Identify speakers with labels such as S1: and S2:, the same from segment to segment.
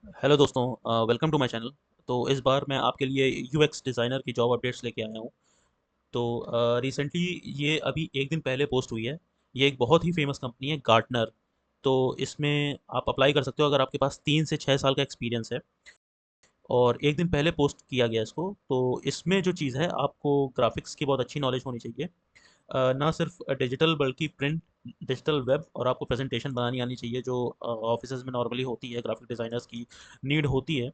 S1: Hello दोस्तों, welcome to my channel. तो इस बार मैं आपके लिए यूएक्स डिज़ाइनर की जॉब अपडेट्स लेके आया हूँ। तो रिसेंटली ये अभी एक दिन पहले पोस्ट हुई है। ये एक बहुत ही फेमस कंपनी है, गार्टनर। तो इसमें आप अप्लाई कर सकते हो अगर आपके पास 3 से 6 साल का एक्सपीरियंस है। और एक दिन पहले पोस्ट किया गया इसको। तो इसमें जो चीज़ है, आपको ग्राफिक्स की बहुत अच्छी नॉलेज होनी चाहिए। ना सिर्फ डिजिटल बल्कि प्रिंट, डिजिटल वेब, और आपको प्रेजेंटेशन बनानी आनी चाहिए जो ऑफिस में नॉर्मली होती है, ग्राफिक डिज़ाइनर्स की नीड होती है।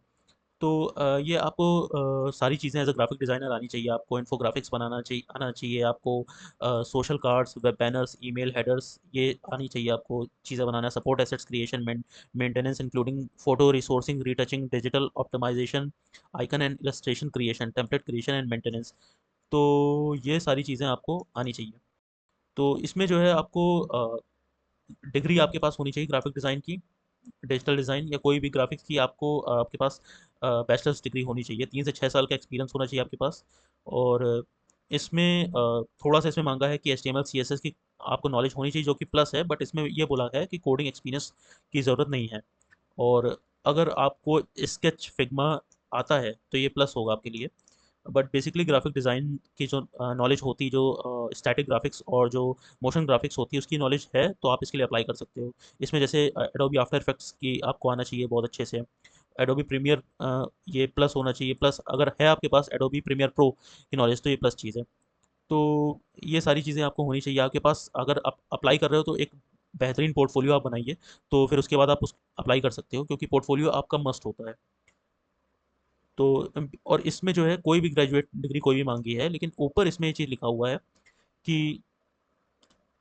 S1: तो ये आपको सारी चीज़ें एज अ ग्राफिक डिज़ाइनर आनी चाहिए। आपको इन्फोग्राफिक्स बनाना चाहिए, आना चाहिए आपको। Social cards, web banners, email headers, ये आनी चाहिए आपको चीज़ें बनाना। Support assets creation, maintenance including photo resourcing, retouching, digital optimisation, icon and illustration creation, template creation and maintenance. तो ये सारी चीज़ें आपको आनी चाहिए। तो इसमें जो है आपको डिग्री आपके पास होनी चाहिए ग्राफिक डिज़ाइन की, डिजिटल डिज़ाइन या कोई भी ग्राफिक्स की। आपको आपके पास बैचलर्स डिग्री होनी चाहिए, 3 से 6 साल का एक्सपीरियंस होना चाहिए आपके पास। और इसमें थोड़ा सा इसमें मांगा है कि HTML CSS की आपको नॉलेज होनी चाहिए, जो कि प्लस है, बट इसमें ये बोला है कि कोडिंग एक्सपीरियंस की ज़रूरत नहीं है। और अगर आपको स्केच फिग्मा आता है तो ये प्लस होगा आपके लिए। बट बेसिकली ग्राफिक डिज़ाइन की जो नॉलेज होती है, जो स्टैटिक ग्राफिक्स और जो मोशन ग्राफिक्स होती है, उसकी नॉलेज है तो आप इसके लिए अप्लाई कर सकते हो। इसमें जैसे एडोबी आफ्टर इफेक्ट्स की आपको आना चाहिए बहुत अच्छे से। एडोबी प्रीमियर, ये प्लस होना चाहिए। प्लस अगर है आपके पास एडोबी प्रीमियर प्रो की नॉलेज तो ये प्लस चीज़ है। तो ये सारी चीज़ें आपको होनी चाहिए आपके पास। अगर आप अप्लाई कर रहे हो तो एक बेहतरीन पोर्टफोलियो आप बनाइए। तो फिर उसके बाद आप उस अप्लाई कर सकते हो, क्योंकि पोर्टफोलियो आपका मस्ट होता है। तो और इसमें जो है कोई भी ग्रेजुएट डिग्री कोई भी मांगी है, लेकिन ऊपर इसमें ये चीज़ लिखा हुआ है कि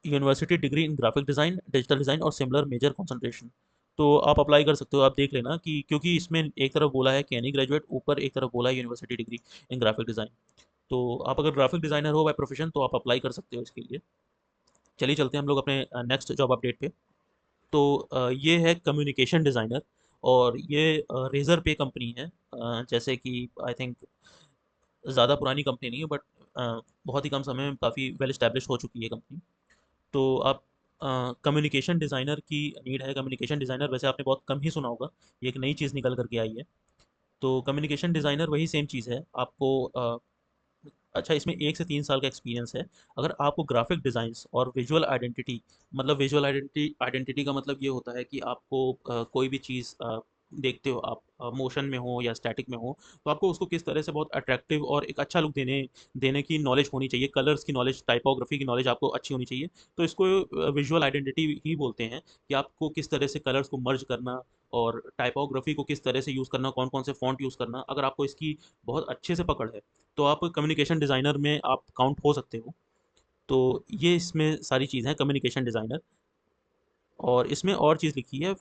S1: university degree in graphic design, digital design और सिमिलर मेजर कंसंट्रेशन। तो आप अप्लाई कर सकते हो। आप देख लेना कि क्योंकि इसमें एक तरफ बोला है कि एनी ग्रेजुएट, ऊपर एक तरफ बोला है university degree in graphic design. तो आप अगर ग्राफिक डिज़ाइनर हो बाय प्रोफेशन तो आप अप्लाई कर सकते हो इसके लिए। चलिए चलते हैं हम लोग अपने नेक्स्ट जॉब अपडेट पे। तो ये है कम्युनिकेशन डिज़ाइनर। और ये रेजर पे कंपनी है। जैसे कि आई थिंक ज़्यादा पुरानी कंपनी नहीं है, बट बहुत ही कम समय में काफ़ी वेल इस्टेब्लिश हो चुकी है कंपनी। तो आप कम्युनिकेशन डिज़ाइनर की नीड है। कम्युनिकेशन डिज़ाइनर वैसे आपने बहुत कम ही सुना होगा, ये एक नई चीज़ निकल करके आई है। तो कम्युनिकेशन डिज़ाइनर वही सेम चीज़ है आपको। अच्छा, इसमें 1 से 3 साल का एक्सपीरियंस है। अगर आपको ग्राफिक डिज़ाइंस और विजुअल आइडेंटिटी, मतलब विजुअल आइडेंटिटी आइडेंटिटी का मतलब ये होता है कि आपको कोई भी चीज़ देखते हो आप, मोशन में हो या स्टैटिक में हो, तो आपको उसको किस तरह से बहुत अट्रैक्टिव और एक अच्छा लुक देने देने की नॉलेज होनी चाहिए। कलर्स की नॉलेज, टाइपोग्राफी की नॉलेज आपको अच्छी होनी चाहिए। तो इसको विजुअल आइडेंटिटी ही बोलते हैं, कि आपको किस तरह से कलर्स को मर्ज करना और टाइपोग्राफी को किस तरह से यूज़ करना, कौन कौन से फॉन्ट यूज़ करना। अगर आपको इसकी बहुत अच्छे से पकड़ है तो आप कम्युनिकेशन डिज़ाइनर में आप काउंट हो सकते हो। तो ये इसमें सारी चीज़ हैं कम्युनिकेशन डिज़ाइनर। और इसमें और चीज़ लिखी है,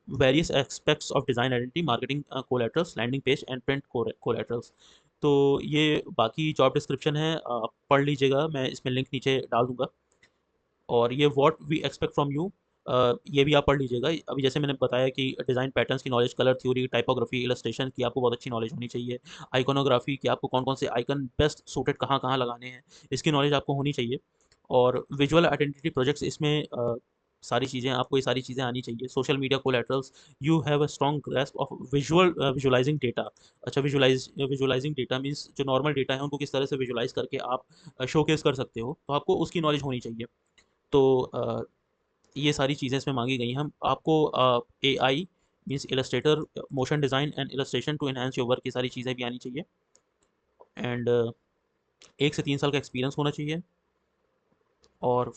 S1: various aspects of design identity, marketing collaterals, landing page and print collaterals. तो ये बाकी जॉब डिस्क्रिप्शन है, आप पढ़ लीजिएगा, मैं इसमें लिंक नीचे डाल दूंगा। और ये what we expect from you, ये भी आप पढ़ लीजिएगा। अभी जैसे मैंने बताया कि डिज़ाइन पैटर्न्स की knowledge, colour theory, typography, illustration की आपको बहुत अच्छी नॉलेज होनी चाहिए। आइकोनोग्राफी की आपको कौन कौन से आइकन बेस्ट सूटेड कहाँ कहाँ लगाने हैं, इसकी नॉलेज आपको होनी चाहिए। और विजुअल आइडेंटिटी प्रोजेक्ट्स, इसमें सारी चीज़ें आपको, ये सारी चीज़ें आनी चाहिए। Social media collaterals, you have a strong grasp of visualising data. अच्छा, विजुअलाइजिंग डेटा मीन्स जो नॉर्मल डेटा है उनको किस तरह से विजुअलाइज करके आप शोकेस कर सकते हो, तो आपको उसकी नॉलेज होनी चाहिए। तो ये सारी चीज़ें इसमें मांगी गई हैं। हम आपको AI means illustrator, motion design and illustration to enhance your work, ये सारी चीज़ें भी आनी चाहिए। एंड 1 से 3 साल का एक्सपीरियंस होना चाहिए। और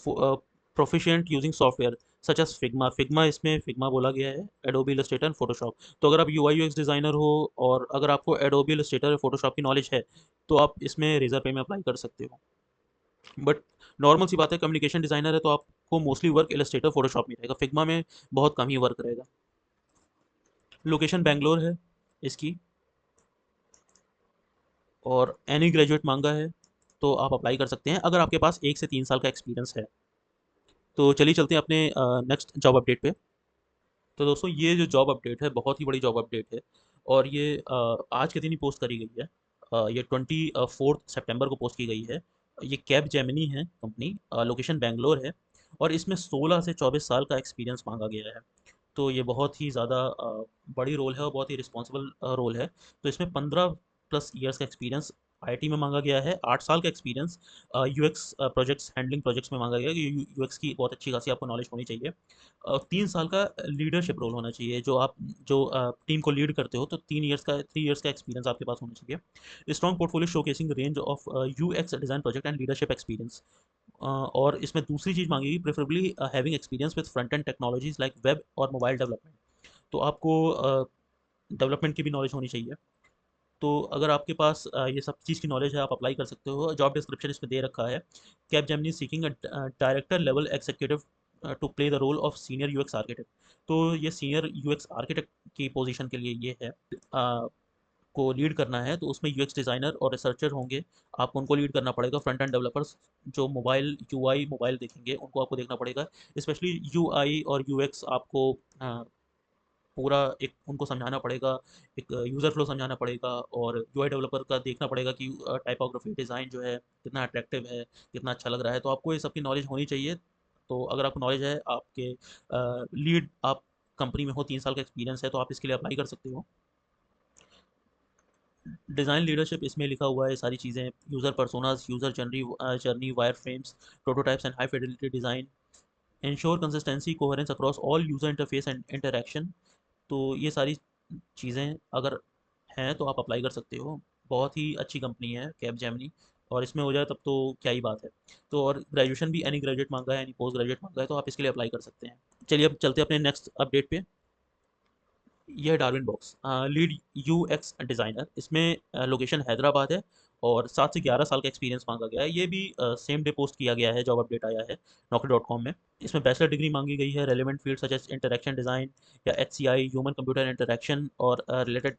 S1: proficient using software such as Figma. Figma, इसमें फिग्मा बोला गया है, एडोबी इलस्ट्रेटर एंड फोटोशॉप। तो अगर आप UI UX डिज़ाइनर हो और अगर आपको एडोबी इलस्ट्रेटर और फोटोशॉप की नॉलेज है तो आप इसमें रेजर पे में अप्लाई कर सकते हो। बट नॉर्मल सी बात है, कम्युनिकेशन डिज़ाइनर है तो आपको मोस्टली वर्क इलस्ट्रेटर फोटोशॉप में रहेगा, फिग्मा में बहुत कम ही वर्क रहेगा। लोकेशन बेंगलोर है इसकी। और एनी ग्रेजुएट मांगा है, तो आप अप्लाई कर सकते हैं अगर आपके पास 1 से 3 साल का एक्सपीरियंस है। तो चलिए चलते हैं अपने नेक्स्ट जॉब अपडेट पे। तो दोस्तों, ये जो जॉब अपडेट है बहुत ही बड़ी जॉब अपडेट है। और ये आज के दिन ही पोस्ट करी गई है। ये 24 सितंबर को पोस्ट की गई है। ये कैब जेमिनी है कंपनी, लोकेशन बेंगलोर है। और इसमें 16 से 24 साल का एक्सपीरियंस मांगा गया है। तो ये बहुत ही ज़्यादा बड़ी रोल है और बहुत ही रिस्पॉन्सिबल रोल है। तो इसमें 15 प्लस ईयर्स का एक्सपीरियंस आईटी में मांगा गया है, 8 साल का experience UX projects handling projects में मांगा गया है। यूएक्स की बहुत अच्छी खासी आपको नॉलेज होनी चाहिए। 3 साल का लीडरशिप रोल होना चाहिए, जो टीम को लीड करते हो, तो 3 इयर्स का एक्सपीरियंस आपके पास होना चाहिए। Strong portfolio showcasing range of UX design project and leadership experience. और इसमें दूसरी चीज़ मांगेगी, preferably having experience with front end technologies like web और मोबाइल डेवलपमेंट। तो आपको डेवलपमेंट की भी नॉलेज होनी चाहिए। तो अगर आपके पास ये सब चीज़ की नॉलेज है, आप अप्लाई कर सकते हो। जॉब डिस्क्रिप्शन इसमें दे रखा है। Capgemini seeking director level executive to play the role of senior UX architect. तो ये सीनियर यूएक्स आर्किटेक्ट की पोजीशन के लिए ये है। को लीड करना है तो उसमें यूएक्स डिज़ाइनर और रिसर्चर होंगे, आपको उनको लीड करना पड़ेगा। फ्रंट एंड डेवलपर्स जो यूआई मोबाइल देखेंगे, उनको आपको देखना पड़ेगा। स्पेशली यूआई और यूएक्स आपको पूरा एक उनको समझाना पड़ेगा, एक यूज़र फ्लो समझाना पड़ेगा, और यूआई डेवलपर का देखना पड़ेगा कि टाइपोग्राफी डिज़ाइन जो है कितना अट्रैक्टिव है, कितना अच्छा लग रहा है। तो आपको ये सब की नॉलेज होनी चाहिए। तो अगर आपको नॉलेज है, आपके लीड आप कंपनी में हो, 3 साल का एक्सपीरियंस है, तो आप इसके लिए अप्लाई कर सकते हो। डिज़ाइन लीडरशिप इसमें लिखा हुआ है सारी चीज़ें। User personas, user journey wire frames, prototypes and high fidelity design. Ensure consistency coherence across all user interface and interaction. तो ये सारी चीज़ें अगर हैं तो आप अप्लाई कर सकते हो। बहुत ही अच्छी कंपनी है कैब जेमिनी, और इसमें हो जाए तब तो क्या ही बात है। तो और ग्रेजुएशन भी एनी ग्रेजुएट मांगा है, एनी पोस्ट ग्रेजुएट मांगा है, तो आप इसके लिए अप्लाई कर सकते हैं। चलिए अब चलते हैं अपने नेक्स्ट अपडेट पे। ये है Darwin box lead UX designer. इसमें लोकेशन हैदराबाद है, और 7 से 11 साल का एक्सपीरियंस मांगा गया है। ये भी सेम डे पोस्ट किया गया है, जॉब अपडेट आया है naukri.com में। इसमें बैचलर डिग्री मांगी गई है, relevant field such as interaction design या एचसीआई, ह्यूमन कंप्यूटर इंटरेक्शन और रिलेटेड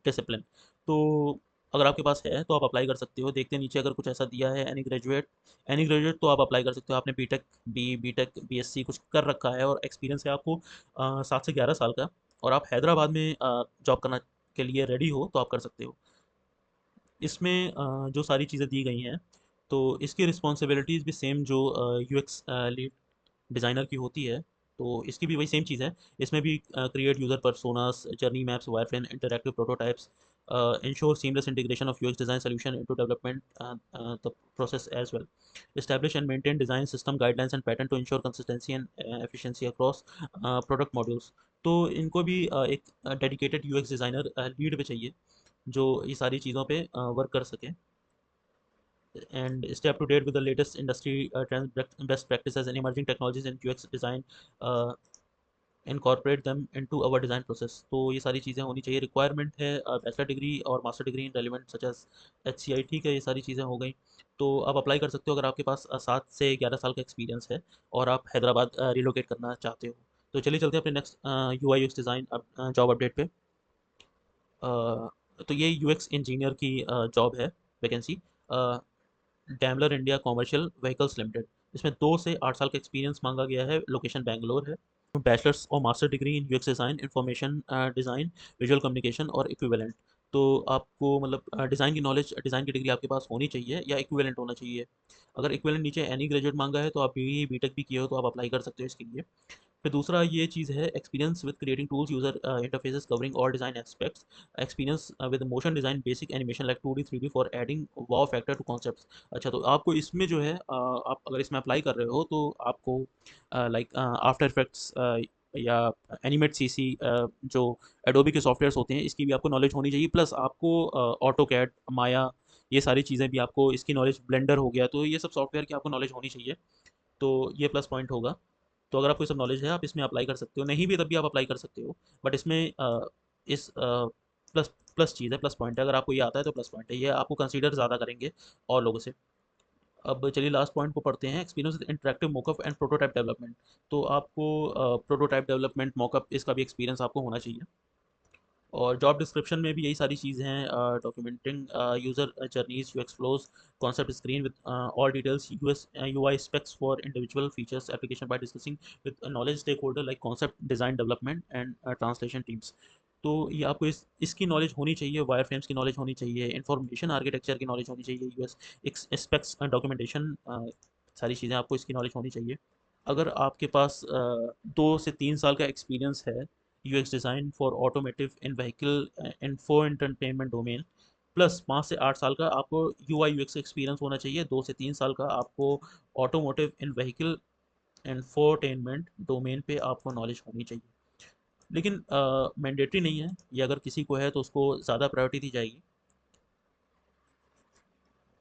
S1: डिसिप्लिन। तो अगर आपके पास है तो आप अप्लाई कर सकते हो। देखते हैं नीचे अगर कुछ ऐसा दिया है, एनी ग्रेजुएट तो आप अप्लाई कर सकते हो। आपने बीटेक बीएससी कुछ कर रखा है और एक्सपीरियंस है आपको 7 से 11 साल का, और आप हैदराबाद में जॉब करना के लिए रेडी हो, तो आप कर सकते हो। इसमें जो सारी चीज़ें दी गई हैं, तो इसकी रिस्पॉन्सिबिलिटीज़ भी सेम जो यूएक्स लीड डिज़ाइनर की होती है, तो इसकी भी वही सेम चीज़ है। इसमें भी create user personas, journey maps, wireframe, interactive prototypes, ensure seamless integration of UX design solution into development the process as well. Establish and maintain design system guidelines and pattern to ensure consistency and efficiency across product modules. तो इनको भी एक dedicated UX designer lead पे चाहिए, जो ये सारी चीज़ों पे वर्क कर सके, and stay up to date with the latest industry trends, best practices, and emerging technologies in UX design. Uh, incorporate them into our design process. तो ये सारी चीज़ें होनी चाहिए। रिक्वायरमेंट है बैचलर डिग्री और master degree in relevant such as HCI. ठीक है, ये सारी चीज़ें हो गई। तो आप अप्लाई कर सकते हो अगर आपके पास 7 से 11 साल का एक्सपीरियंस है और आप हैदराबाद रिलोकेट करना चाहते हो। तो चलिए चलते हैं अपने next UI UX design job update पे। तो ये यूएक्स इंजीनियर की जॉब है, vacancy. Daimler India commercial vehicles limited. इसमें 2 से 8 साल का एक्सपीरियंस मांगा गया है। लोकेशन बैंगलोर है। बैचलर्स और मास्टर डिग्री इन UX design, information design, visual communication और इक्विवेलेंट। तो आपको मतलब डिज़ाइन की नॉलेज, डिज़ाइन की डिग्री आपके पास होनी चाहिए या इक्विवेलेंट होना चाहिए। अगर इक्विवेलेंट नीचे एनी ग्रेजुएट मांगा है, तो आप बीटेक भी किए हो तो आप अप्लाई कर सकते हो इसके लिए। फिर दूसरा ये चीज़ है, experience with creating tools, user interfaces covering all design aspects, experience with motion design, basic animation like 2D 3D for adding wow factor to concepts. अच्छा, तो आपको इसमें जो है आप अगर इसमें अप्लाई कर रहे हो तो आपको लाइक आफ्टर इफेक्ट्स या एनिमेट सीसी, जो एडोबी के सॉफ्टवेयर्स होते हैं, इसकी भी आपको नॉलेज होनी चाहिए। प्लस आपको ऑटो कैड, माया, ये सारी चीज़ें भी आपको इसकी नॉलेज, ब्लेंडर हो गया, तो ये सब सॉफ्टवेयर की आपको नॉलेज होनी चाहिए। तो ये प्लस पॉइंट होगा। तो अगर आपको ये सब नॉलेज है, आप इसमें अप्लाई कर सकते हो। नहीं भी तब भी आप अप्लाई कर सकते हो। बट इसमें इस प्लस प्लस चीज़ है, प्लस पॉइंट है। अगर आपको ये आता है तो प्लस पॉइंट है, ये आपको कंसीडर ज़्यादा करेंगे और लोगों से। अब चलिए लास्ट पॉइंट को पढ़ते हैं, experience with interactive mock-up and prototype development. तो आपको प्रोटोटाइप डेवलपमेंट, मॉकअप, इसका भी एक्सपीरियंस आपको होना चाहिए। और जॉब डिस्क्रिप्शन में भी यही सारी चीज़ें हैं। Documenting user journeys, UX flows, concept screen with all details, UI specs for individual features application by discussing with knowledge stakeholder like concept design development and translation teams. तो ये आपको इसकी नॉलेज होनी चाहिए, वायर फ्रेम्स की knowledge होनी चाहिए, information architecture की नॉलेज होनी चाहिए, यूएस स्पेक्स डॉक्यूमेंटेशन, सारी चीज़ें आपको इसकी नॉलेज होनी चाहिए। अगर आपके पास 2 से 3 साल का एक्सपीरियंस है UX design for automotive in vehicle and for entertainment domain, plus 5 से 8 साल का आपको यूआई यूएक्स एक्सपीरियंस होना चाहिए, 2 से 3 साल का आपको automotive in vehicle and infotainment domain पे आपको नॉलेज होनी चाहिए। लेकिन मैंडेटरी नहीं है ये, अगर किसी को है तो उसको ज़्यादा प्रायोरिटी दी जाएगी।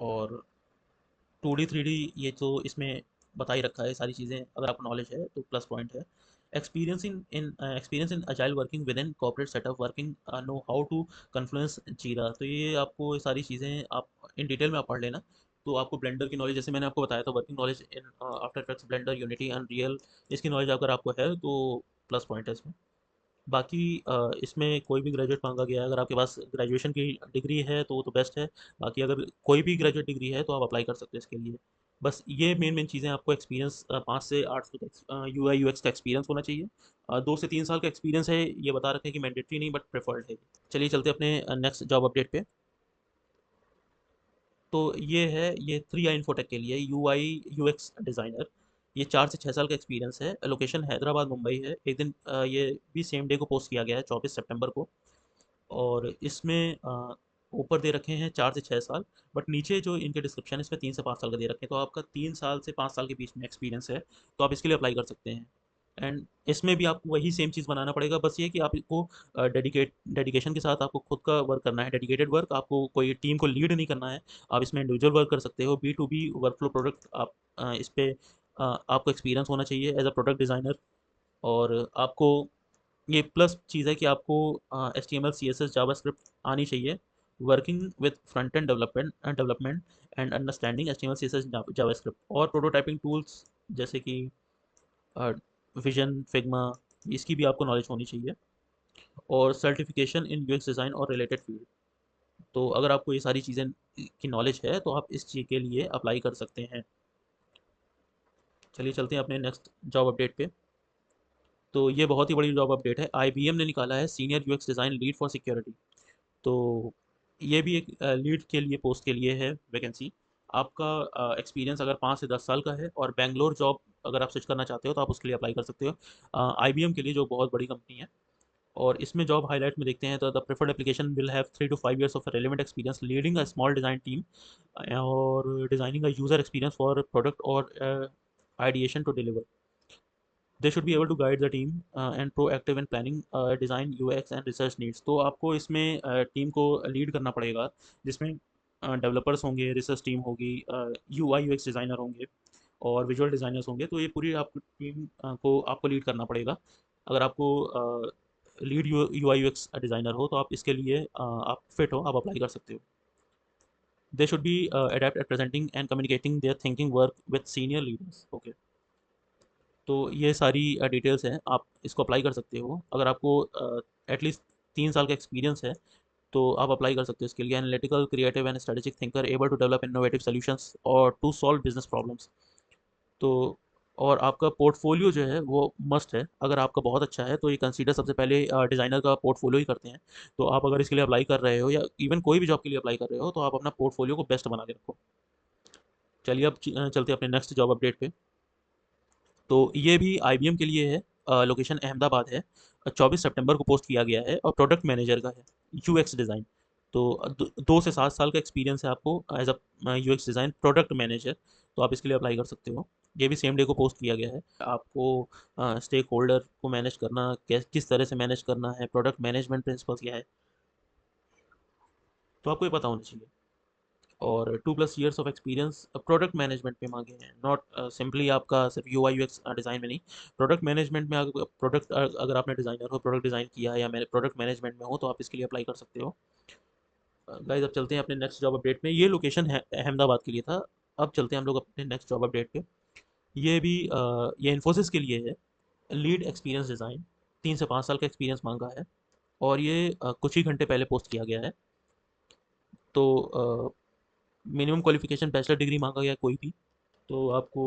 S1: और 2D 3D ये तो इसमें बता ही रखा है सारी चीज़ें, अगर आपको नॉलेज है तो प्लस पॉइंट है। Experience in agile working with in corporate setup working, know how to Confluence Jira, तो ये आपको ये सारी चीज़ें आप इन डिटेल में आप पढ़ लेना। तो आपको ब्लेंडर की नॉलेज, जैसे मैंने आपको बताया था, working knowledge in after effects, blender, unity, unreal, इसकी नॉलेज अगर आपको है तो प्लस पॉइंट है इसमें। बाकी इसमें कोई भी ग्रेजुएट मांगा गया है, अगर आपके पास ग्रेजुएशन की डिग्री है तो बेस्ट है। बाकी अगर कोई भी ग्रेजुएट डिग्री है तो आप अप्लाई कर सकते हैं इसके लिए। बस ये मेन मेन चीज़ें, आपको एक्सपीरियंस 5 से 8 साल का यूआई यूएक्स का एक्सपीरियंस होना चाहिए। 2 से 3 साल का एक्सपीरियंस है, ये बता रखे हैं कि मैंडेटरी नहीं बट प्रेफर्ड है। चलिए चलते हैं अपने नेक्स्ट जॉब अपडेट पे। तो ये है, ये 3i इन्फोटेक के लिए यूआई यूएक्स डिज़ाइनर। ये 4 से 6 साल का एक्सपीरियंस है। लोकेशन हैदराबाद मुंबई है। एक दिन ये भी सेम डे को पोस्ट किया गया है, 24 सितंबर को। और इसमें ऊपर दे रखे हैं 4 से 6 साल, बट नीचे जो इनके डिस्क्रिप्शन है इसमें 3 से 5 साल का दे रखे हैं। तो आपका 3 साल से 5 साल के बीच में एक्सपीरियंस है तो आप इसके लिए अप्लाई कर सकते हैं। एंड इसमें भी आपको वही सेम चीज़ बनाना पड़ेगा, बस ये कि आप इसको डेडिकेशन के साथ आपको खुद का वर्क करना है, डेडिकेटेड वर्क, आपको कोई टीम को लीड नहीं करना है। आप इसमें इंडिविजुअल वर्क कर सकते हो, B2B वर्कफ्लो प्रोडक्ट आप इस पे आपको एक्सपीरियंस होना चाहिए एज अ प्रोडक्ट डिज़ाइनर। और आपको ये प्लस चीज़ है कि आपको HTML CSS जावास्क्रिप्ट आनी चाहिए। Working with front and development and understanding HTML CSS JavaScript और प्रोटोटाइपिंग टूल्स जैसे कि विजन, फिग्मा, इसकी भी आपको नॉलेज होनी चाहिए। और सर्टिफिकेशन इन यूएक्स डिज़ाइन और रिलेटेड फील्ड। तो अगर आपको ये सारी चीज़ें की नॉलेज है तो आप इस चीज़ के लिए अप्लाई कर सकते हैं। चलिए चलते हैं अपने नेक्स्ट जॉब अपडेट पे। तो ये बहुत ही बड़ी जॉब अपडेट है, IBM ने निकाला है senior UX design lead for security. तो ये भी एक लीड के लिए, पोस्ट के लिए है वैकेंसी। आपका एक्सपीरियंस अगर 5 से 10 साल का है और बैंगलोर जॉब अगर आप स्विच करना चाहते हो तो आप उसके लिए अप्लाई कर सकते हो, IBM के लिए, जो बहुत बड़ी कंपनी है। और इसमें जॉब हाईलाइट में देखते हैं तो the preferred application will have 3 to 5 years of relevant experience leading a small design team और designing a user experience for product और ideation to deliver. They should be able to guide the team and proactive in planning design UX and research needs. तो आपको इसमें team को lead करना पड़ेगा, जिसमें developers होंगे, रिसर्च टीम होगी, UI UX डिज़ाइनर होंगे और विजुअल डिज़ाइनर्स होंगे। तो ये पूरी आपको टीम को आपको लीड करना पड़ेगा। अगर आपको लीड UI UX डिज़ाइनर हो तो आप इसके लिए आप फिट हो, आप अप्लाई कर सकते हो। दे should B adept at presenting and communicating their thinking work with senior leaders। Okay, तो ये सारी डिटेल्स हैं, आप इसको अप्लाई कर सकते हो। अगर आपको एटलीस्ट 3 साल का एक्सपीरियंस है तो आप अप्लाई कर सकते हो इसके लिए। Analytical, creative and strategic thinker, able to develop innovative solutions और टू सॉल्व बिजनेस प्रॉब्लम्स। तो और आपका पोर्टफोलियो जो है वो मस्ट है। अगर आपका बहुत अच्छा है तो ये कंसीडर सबसे पहले डिज़ाइनर का पोर्टफोलियो ही करते हैं। तो आप अगर इसके लिए अप्लाई कर रहे हो या इवन कोई भी जॉब के लिए अप्लाई कर रहे हो तो आप अपना पोर्टफोलियो को बेस्ट बना के रखो। चलिए अब चलते हैं अपने नेक्स्ट जॉब अपडेट पे। तो ये भी IBM के लिए है, लोकेशन अहमदाबाद है। 24 सितंबर को पोस्ट किया गया है और प्रोडक्ट मैनेजर का है, यूएक्स डिज़ाइन। तो 2 से 7 साल का एक्सपीरियंस है आपको as a UX design product manager. तो आप इसके लिए अप्लाई कर सकते हो। ये भी सेम डे को पोस्ट किया गया है। आपको स्टेक होल्डर को मैनेज करना, किस तरह से मैनेज करना है, प्रोडक्ट मैनेजमेंट प्रिंसिपल्स क्या है, तो आपको ये पता होना चाहिए। और 2+ years of experience product management पे मांगे हैं, नॉट सिंपली आपका सिर्फ UI UX डिज़ाइन में नहीं, प्रोडक्ट मैनेजमेंट में। अगर प्रोडक्ट, अगर आपने डिज़ाइनर हो, प्रोडक्ट डिज़ाइन किया है या मेरे प्रोडक्ट मैनेजमेंट में हो तो आप इसके लिए अप्लाई कर सकते हो। गाइस अब चलते हैं अपने नेक्स्ट जॉब अपडेट में। ये लोकेशन है अहमदाबाद के लिए था। अब चलते हैं हम लोग अपने नेक्स्ट जॉब अपडेट पे। ये भी ये इन्फोसिस के लिए है, लीड एक्सपीरियंस डिज़ाइन। 3 से 5 साल का एक्सपीरियंस मांगा है और ये कुछ ही घंटे पहले पोस्ट किया गया है। तो मिनिमम क्वालिफिकेशन बैचलर डिग्री मांगा गया है कोई भी। तो आपको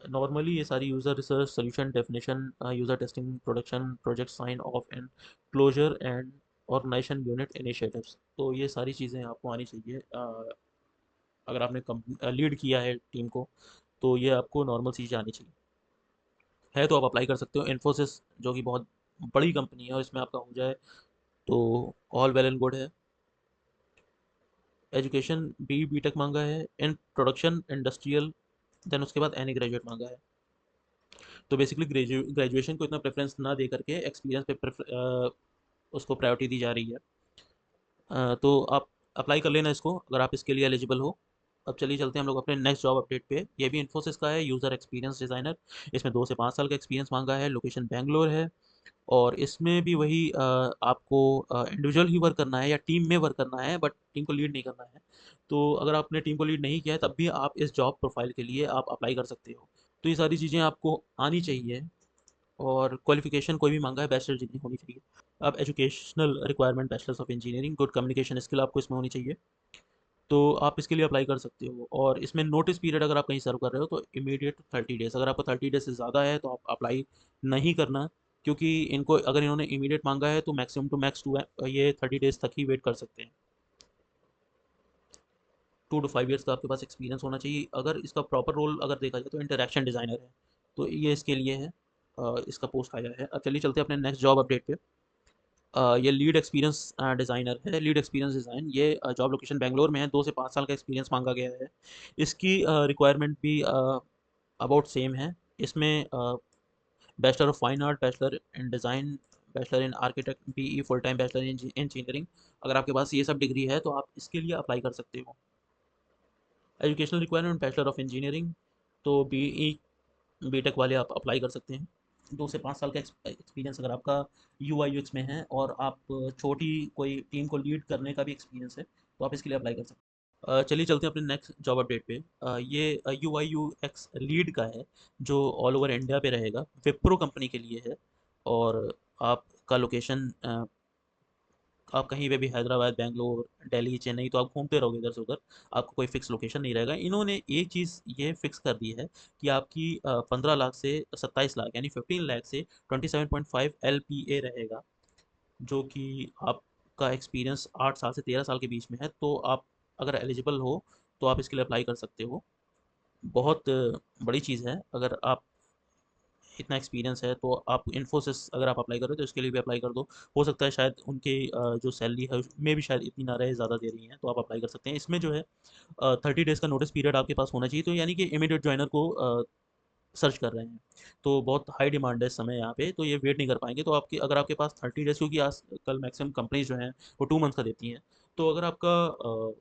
S1: नॉर्मली ये सारी user research, solution definition, user testing, production, project sign off and closure and organisation unit initiatives, तो ये सारी चीज़ें आपको आनी चाहिए। अगर आपने लीड किया है टीम को तो ये आपको नॉर्मल चीज़ें आनी चाहिए। है तो आप अप्लाई कर सकते हो। इन्फोसिस जो कि बहुत बड़ी कंपनी है और इसमें आपका हो जाए तो ऑल वेल एंड गुड है। एजुकेशन बी टेक मांगा है, इन प्रोडक्शन इंडस्ट्रियल, देन उसके बाद एनी ग्रेजुएट मांगा है। तो बेसिकली ग्रेजुएशन को इतना प्रेफरेंस ना दे करके एक्सपीरियंस पे उसको प्रायोरिटी दी जा रही है। तो आप अप्लाई कर लेना इसको अगर आप इसके लिए एलिजिबल हो। अब चलिए चलते हैं हम लोग अपने नेक्स्ट जॉब अपडेट पे। ये भी इन्फोसिस का है, यूज़र एक्सपीरियंस डिज़ाइनर। इसमें 2 से 5 साल का एक्सपीरियंस मांगा है। लोकेशन बैंगलोर है। और इसमें भी वही आपको इंडिविजुअल ही वर्क करना है या टीम में वर्क करना है, बट टीम को लीड नहीं करना है। तो अगर आपने टीम को लीड नहीं किया है तब भी आप इस जॉब प्रोफाइल के लिए आप अप्लाई कर सकते हो। तो ये सारी चीज़ें आपको आनी चाहिए। और क्वालिफिकेशन कोई भी मांगा है बैचलर डिग्री होनी चाहिए। अब educational requirement bachelors of engineering, good communication skill आपको इसमें होनी चाहिए। तो आप इसके लिए अप्लाई कर सकते हो। और इसमें नोटिस पीरियड अगर आप कहीं सर्व कर रहे हो तो इमीडिएट 30 डेज। अगर आपको 30 डेज से ज़्यादा है तो आप अप्लाई नहीं करना, क्योंकि इनको अगर इन्होंने इमीडिएट मांगा है तो मैक्सिमम टू मैक्स टू ये 30 डेज तक ही वेट कर सकते हैं। 2 to 5 ईयर्स का आपके पास एक्सपीरियंस होना चाहिए। अगर इसका प्रॉपर रोल अगर देखा जाए तो इंटरेक्शन डिज़ाइनर है, तो ये इसके लिए है। इसका पोस्ट आया है। अब चलिए चलते हैं अपने नेक्स्ट जॉब अपडेट पे। ये लीड एक्सपीरियंस डिज़ाइनर है, लीड एक्सपीरियंस डिज़ाइन। ये जॉब लोकेशन बेंगलोर में है। 2 से 5 साल का एक्सपीरियंस मांगा गया है। इसकी रिक्वायरमेंट भी अबाउट सेम है। इसमें bachelor of fine art, bachelor in design, bachelor in architect BE, full time bachelor in engineering. अगर आपके पास ये सब डिग्री है तो आप इसके लिए अप्लाई कर सकते हो। Educational requirement bachelor of engineering, तो बीई बीटेक वाले आप अप्लाई कर सकते हैं। 2 से 5 साल का एक्सपीरियंस अगर आपका UI UX में है और आप छोटी कोई टीम को लीड करने का भी एक्सपीरियंस है तो आप इसके लिए अप्लाई कर सकते हैं। चलिए चलते हैं अपने नेक्स्ट जॉब अपडेट पे। ये UI UX लीड का है, जो ऑल ओवर इंडिया पे रहेगा, विप्रो कंपनी के लिए है। और आपका लोकेशन आप कहीं पे भी हैदराबाद, बैंगलोर, दिल्ली, चेन्नई, तो आप घूमते रहोगे इधर से उधर। आपको कोई फिक्स लोकेशन नहीं रहेगा। इन्होंने एक चीज़ ये फिक्स कर दी है कि आपकी 15 लाख से 27 लाख, यानी 15 लाख से 27.5 LPA रहेगा, जो कि आपका एक्सपीरियंस 8 साल से 13 साल के बीच में है। तो आप अगर एलिजिबल हो तो आप इसके लिए अप्लाई कर सकते हो। बहुत बड़ी चीज़ है। अगर आप इतना एक्सपीरियंस है तो आप इन्फोसिस अगर आप अप्लाई करो तो इसके लिए भी अप्लाई कर दो। हो सकता है शायद उनके जो सैलरी है उसमें भी शायद इतनी ना रहे, ज़्यादा दे रही हैं, तो आप अप्लाई कर सकते हैं। इसमें जो है 30 डेज़ का नोटिस पीरियड आपके पास होना चाहिए, तो यानी कि इमीडिएट ज्वाइनर को सर्च कर रहे हैं। तो बहुत हाई डिमांड है इस समय यहाँ पे, तो ये वेट नहीं कर पाएंगे। तो आपके अगर आपके पास 30 डेज़, क्योंकि आज कल मैक्सिमम कंपनीज जो हैं वो 2 मंथ का देती हैं, तो अगर आपका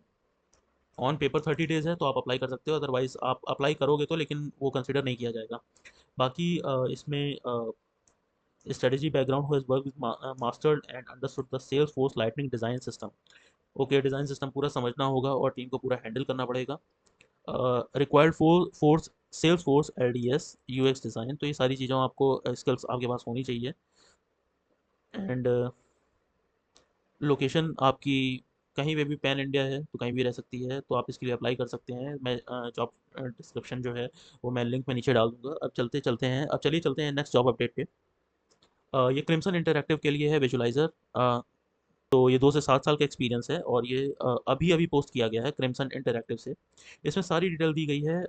S1: ऑन पेपर 30 डेज़ है तो आप अप्लाई कर सकते हो। अदरवाइज़ आप अप्लाई करोगे तो लेकिन वो कंसिडर नहीं किया जाएगा। बाकी इसमें strategy background who has worked with mastered and understood the Salesforce Lightning design system। Okay, design system पूरा समझना होगा और टीम को पूरा हैंडल करना पड़ेगा। Required force sales force LDS UX design, तो ये सारी चीज़ों आपको स्किल्स आपके पास होनी चाहिए। एंड लोकेशन आपकी कहीं पे भी पैन इंडिया है तो कहीं भी रह सकती है, तो आप इसके लिए अप्लाई कर सकते हैं। मैं जॉब डिस्क्रिप्शन जो है वो मैं लिंक में नीचे डाल दूंगा। अब चलिए चलते हैं नेक्स्ट जॉब अपडेट पे। ये क्रिम्सन इंटरैक्टिव के लिए है विजुलाइज़र। तो ये 2 से 7 साल का एक्सपीरियंस है और ये अभी अभी पोस्ट किया गया है क्रिम्सन इंटरैक्टिव से। इसमें सारी डिटेल दी गई है।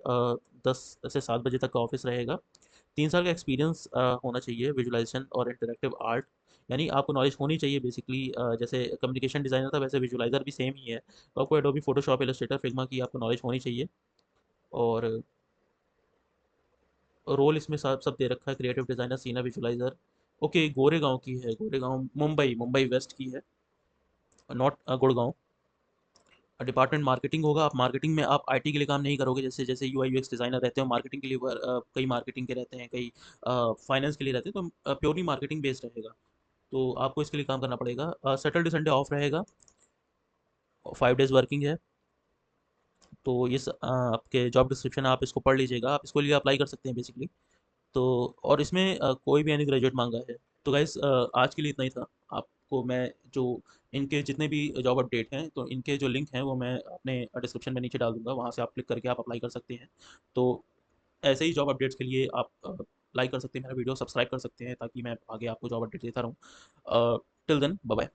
S1: 10 से 7 बजे तक का ऑफिस रहेगा। 3 साल का एक्सपीरियंस होना चाहिए विजुलाइजेशन और इंटरैक्टिव आर्ट, यानी आपको नॉलेज होनी चाहिए बेसिकली। जैसे कम्युनिकेशन डिज़ाइनर था वैसे विजुलाइज़र भी सेम ही है, तो आपको एडोबी फोटोशॉप, इलस्ट्रेटर, फिग्मा की आपको नॉलेज होनी चाहिए। और रोल इसमें सब सब दे रखा है, creative designer, senior visualiser. Okay, Goregaon की है, गोरेगांव मुंबई, मुंबई वेस्ट की है, नॉट गुड़गांव। डिपार्टमेंट मार्केटिंग होगा। आप मार्केटिंग में आप IT के लिए काम नहीं करोगे। जैसे जैसे UI UX डिज़ाइनर रहते हो मार्केटिंग के लिए, कई मार्केटिंग के रहते हैं, कई फाइनेंस के लिए रहते हैं, तो प्योरली मार्केटिंग बेस्ड रहेगा। तो आपको इसके लिए काम करना पड़ेगा। सैटरडे संडे ऑफ रहेगा। 5 डेज़ वर्किंग है। तो आपके जॉब डिस्क्रिप्शन आप इसको पढ़ लीजिएगा, आप इसको लिए अप्लाई कर सकते हैं बेसिकली। तो और इसमें कोई भी यानी ग्रेजुएट मांगा है। तो गाइस आज के लिए इतना ही था। आपको मैं जो इनके जितने भी जॉब अपडेट हैं तो इनके जो लिंक हैं वो मैं अपने डिस्क्रिप्शन में नीचे डाल दूंगा, वहाँ से आप क्लिक करके आप अप्लाई कर सकते हैं। तो ऐसे ही जॉब अपडेट्स के लिए आप लाइक कर सकते हैं, मेरा वीडियो सब्सक्राइब कर सकते हैं, ताकि मैं आगे आपको जॉब अपडेट देता रहूँ। Till then bye bye.